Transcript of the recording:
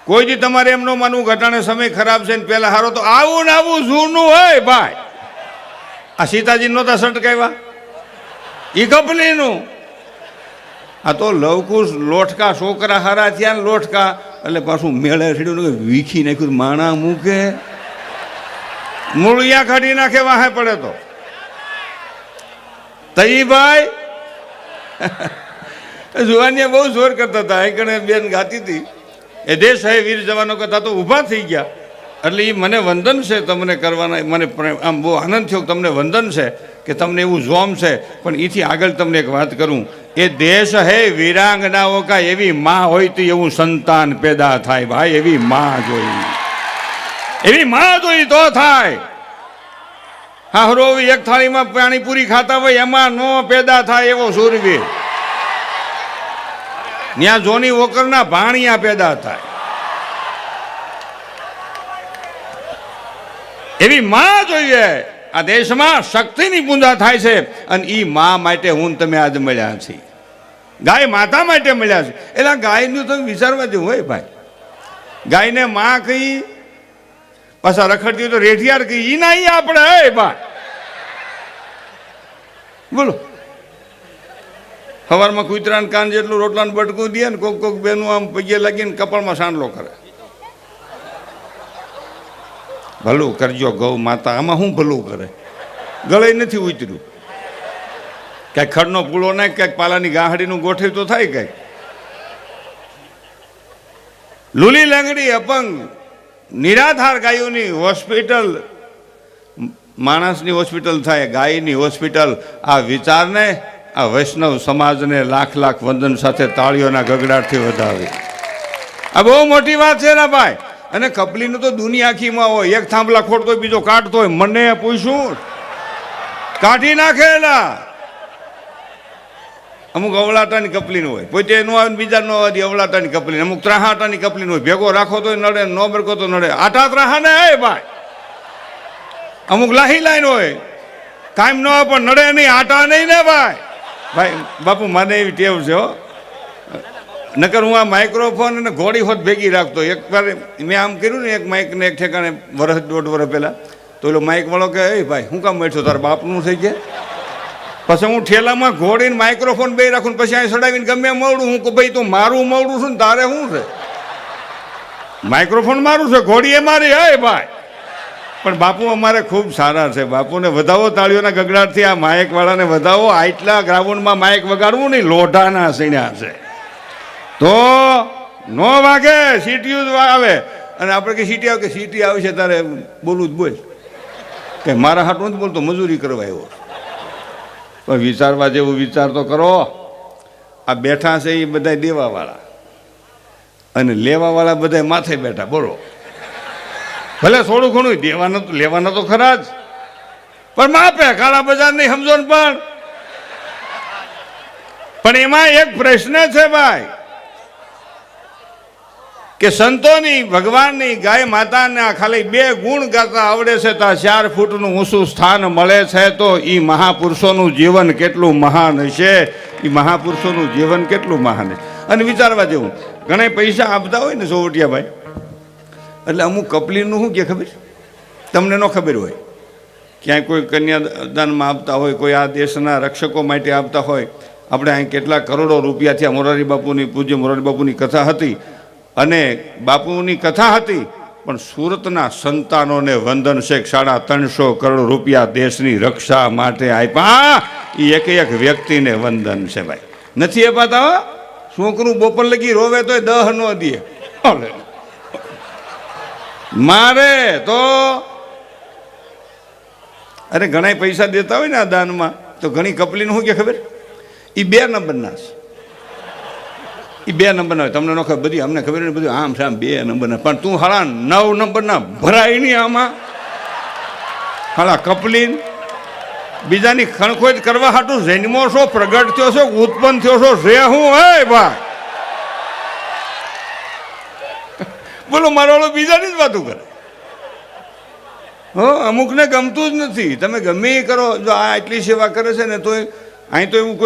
કોઈ દી તમારે એમ ન માનવું ઘટાણે સમય ખરાબ છે ને પેલા હારો તો આવું ને આવું જૂનું હોય ભાઈ. આ સીતાજી નહોતા સટકાવ્યા ઈ કપલીનું. આ તો લવકુશ લોટકા છોકરા હારા થયા ને લોટકા એટલે પાછું મેળે ઠીડું વીખી નાખ્યું માણા મૂકે મૂળિયા કાઢી નાખે વાહે પડે તો તઈ ભાઈ જુવાનિયા બહુ જોર કરતા હતા. એકણે બેન ગાતી હતી એ દેશ હે વીર જવાનો કરતા તો ઊભા થઈ ગયા. એટલે એ મને વંદન છે તમને કરવાના. મને આમ બહુ આનંદ થયો તમને વંદન છે કે તમને એવું જોમ છે. પણ એથી આગળ તમને એક વાત કરું. એ દેશ હે વીરાંગનાઓ કા એવી માં હોય તો એવું સંતાન પેદા થાય ભાઈ. એવી માં જોઈ, એવી માં જોઈ તો થાય. હા હરો એક થાળીમાં પાણીપુરી ખાતા હોય એમાં નો પેદા થાય એવો શૂરવીર. ત્યાં જોની વોકરના ભાણિયા પેદા થાય. એવી માં જોઈએ. આ દેશમાં શક્તિની પૂજા થાય છે અને ઈ માં માટે હું તમે આજ મળ્યા છીએ. ગાય માતા માટે મળ્યા છે. એટલે ગાયનું તમે વિચારવા જેવું હોય ભાઈ. ગાયને માં કહી પાછા રખડતી હોય તો રેઠિયાર કહી ઈ ના ઈ આપણે હે ભાઈ. બોલો સવારમાં કૂતરાને કાન જેટલું રોટલાનું બટકું દે ને કોક કોક બેનું આમ પગે લાગીને કપાળમાં સાંડલો કરે. ભલું કરજો ગૌ માતા. આમાં શું ભલું કરે? ગળે નથી ઉતર્યું. ક્યાંક ખડનો પૂળો નાખ, ક્યાંક પાલાની ગાહડીનું ગોઠવી તો થાય. કંઈક લૂલી લંગડી અપંગ નિરાધાર ગાયોની હોસ્પિટલ માણસની હોસ્પિટલ થાય, ગાયની હોસ્પિટલ. આ વિચારને આ વૈષ્ણવ સમાજને લાખ લાખ વંદન સાથે તાળીઓના ગગડાટથી વધાવી. આ બહુ મોટી વાત છે ને ભાઈ. અને કપલીનું તો દુનિયા આખીમાં હોય. એક થાંભલા ખોટતો હોય બીજો કાઢતો હોય. મને પૂછ્યું કાઢી નાખેલા. અમુક અવળાટાની કપલીનું હોય, પોતે નો આવે બીજા નો આવે અવળાટાની કપલી. અમુક ત્રાહાટાની કપલીનું હોય. ભેગો રાખો તો નડે, નો બરકો તો નડે. આટા ત્રાહા ને હે ભાઈ. અમુક લાહી લાઈન હોય કાયમ ન હોય પણ નડે નહીં. આટા નહીં ને ભાઈ. ભાઈ બાપુ મને એવી ટેવ છે હો. નકર હું આ માઇક્રોફોન અને ઘોડી હોત ભેગી રાખતો. એક વાર મેં આમ કર્યું ને એક માઇકને એક ઠેકાણે વર્ષ દોઢ વર્ષ પહેલાં તો એલો માઇક વાળો કે એ ભાઈ શું કામ બેઠો તારા બાપનું થઈ ગયા. પછી હું ઠેલામાં ઘોડીને માઇક્રોફોન બે રાખું પછી અહીં ચડાવીને ગમે મળું. હું કે ભાઈ તું મારું મળું છું ને તારે શું છે? માઇક્રોફોન મારું છે, ઘોડી એ મારી. હે ભાઈ પણ બાપુ અમારે ખૂબ સારા છે. બાપુને વધાવો તાળીઓના ગગડાટથી. આ માઇક વાળાને વધાવો. આટલા ગ્રાઉન્ડમાં માઇક વગાડવું નહીં, લોઢાના સીણ્યા છે તો નો વાગે. સીટીયું આવે અને આપણે કે સીટી આવે કે સીટી આવે છે તારે બોલવું જ બોલ. કે મારા હાથ નથી બોલતો, મજૂરી કરવા આવ્યો. પણ વિચારવા જેવું વિચાર તો કરો. આ બેઠા છે એ બધા દેવાવાળા અને લેવાવાળા બધા માથે બેઠા. બોલો ભલે થોડું ઘણું દેવાના તો લેવાના તો ખરા જ, પણ માપે. કાળા બજાર નહીં સમજો ને. પણ એમાં એક પ્રશ્ન છે ભાઈ કે સંતોની, ભગવાનની, ગાય માતાના ખાલી 2 ગુણ ગાતા આવડે છે તો 4 ફૂટનું ઊંચું સ્થાન મળે છે. તો એ મહાપુરુષોનું જીવન કેટલું મહાન હશે. એ મહાપુરુષોનું જીવન કેટલું મહાન છે. અને વિચારવા જેવું. ઘણા પૈસા આપતા હોય ને સોવટિયા ભાઈ, એટલે અમુક કપલીનું શું કે ખબર તમને ન ખબર હોય. ક્યાંય કોઈ કન્યાદાનમાં આપતા હોય, કોઈ આ દેશના રક્ષકો માટે આપતા હોય. આપણે અહીં કેટલા કરોડો રૂપિયા થયા. મોરારી બાપુની, પૂજ્ય મોરારી બાપુની કથા હતી અને બાપુની કથા હતી. પણ સુરતના સંતાનોને વંદન છે. 350 કરોડ રૂપિયા દેશની રક્ષા માટે આપ્યા. એ એક એક વ્યક્તિને વંદન છે ભાઈ. નથી અપાતા. છોકરું બપોર લગી રોવે તોય 10 ન દે. મારે તો અરે ઘણા પૈસા દેતા હોય ને આ દાનમાં તો ઘણી કપલીનું શું કે ખબર? એ 2 નંબરના છે. એ 2 નંબરના હોય. તમને ન ખબર, બધી અમને ખબર ને બધું આમ છે આમ 2 નંબરના. પણ તું હાલા 9 નંબરના ભરાય નહીં આમાં. હાલા કપલીન બીજાની ખણખોજ કરવા હાટું જન્મો છો, પ્રગટ થયો છો, ઉત્પન્ન થયો છો. જે હું હે ભાઈ બોલો મારો વાળો બીજાની જ વાતું કરે. અમુકને ગમતું જ નથી. તમે ગમે એ કરો. જો આ આટલી સેવા કરે છે ને તો અહીં તો એવું